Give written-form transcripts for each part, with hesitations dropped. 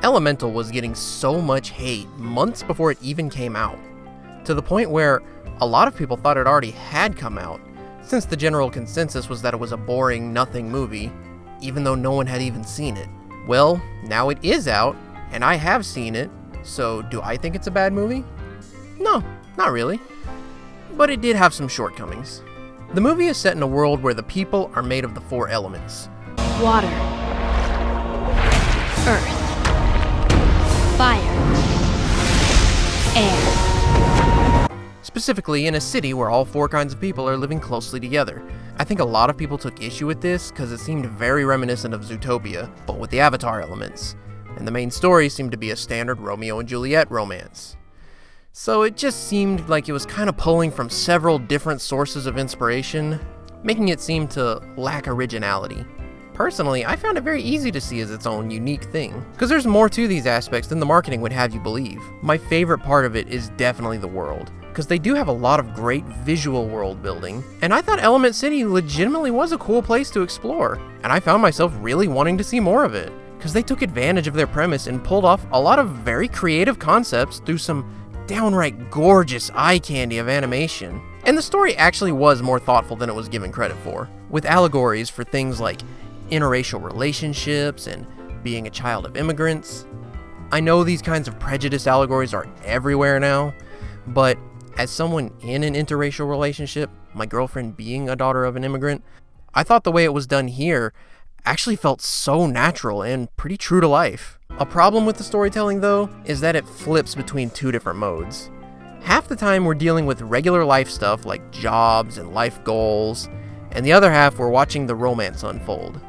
Elemental was getting so much hate months before it even came out, to the point where a lot of people thought it already had come out, since the general consensus was that it was a boring, nothing movie, even though no one had even seen it. Well, now it is out, and I have seen it, so do I think it's a bad movie? No, not really. But it did have some shortcomings. The movie is set in a world where the people are made of the 4 elements. Water, earth, fire, air. Specifically in a city where all 4 kinds of people are living closely together. I think a lot of people took issue with this because it seemed very reminiscent of Zootopia, but with the Avatar elements. And the main story seemed to be a standard Romeo and Juliet romance. So it just seemed like it was kind of pulling from several different sources of inspiration, making it seem to lack originality. Personally, I found it very easy to see as its own unique thing, because there's more to these aspects than the marketing would have you believe. My favorite part of it is definitely the world, because they do have a lot of great visual world building, and I thought Element City legitimately was a cool place to explore, and I found myself really wanting to see more of it, because they took advantage of their premise and pulled off a lot of very creative concepts through some downright gorgeous eye candy of animation. And the story actually was more thoughtful than it was given credit for, with allegories for things like interracial relationships and being a child of immigrants. I know these kinds of prejudice allegories are everywhere now, but as someone in an interracial relationship, my girlfriend being a daughter of an immigrant, I thought the way it was done here actually felt so natural and pretty true to life. A problem with the storytelling, though, is that it flips between 2 different modes. Half the time we're dealing with regular life stuff like jobs and life goals, and the other half we're watching the romance unfold.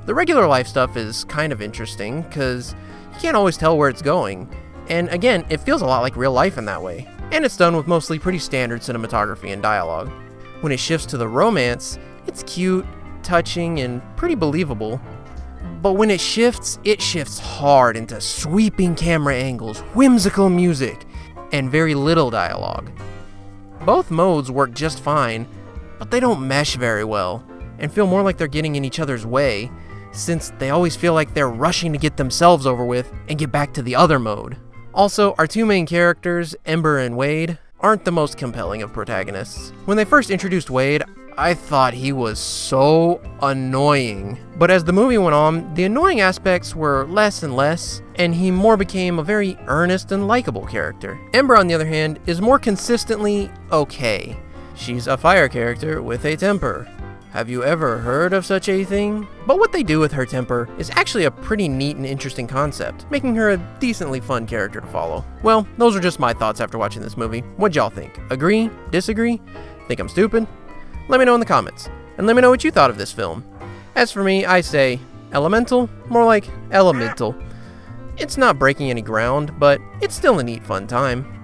The regular life stuff is kind of interesting, because you can't always tell where it's going, and again, it feels a lot like real life in that way. And it's done with mostly pretty standard cinematography and dialogue. When it shifts to the romance, it's cute, touching, and pretty believable. But when it shifts hard into sweeping camera angles, whimsical music, and very little dialogue. Both modes work just fine, but they don't mesh very well, and feel more like they're getting in each other's way, since they always feel like they're rushing to get themselves over with and get back to the other mode. Also, our 2 main characters, Ember and Wade, aren't the most compelling of protagonists. When they first introduced Wade, I thought he was so annoying. But as the movie went on, the annoying aspects were less and less, and he more became a very earnest and likable character. Ember, on the other hand, is more consistently okay. She's a fire character with a temper. Have you ever heard of such a thing? But what they do with her temper is actually a pretty neat and interesting concept, making her a decently fun character to follow. Well, those are just my thoughts after watching this movie. What'd y'all think? Agree? Disagree? Think I'm stupid? Let me know in the comments, and let me know what you thought of this film. As for me, I say elemental, more like elemental. It's not breaking any ground, but it's still a neat fun time.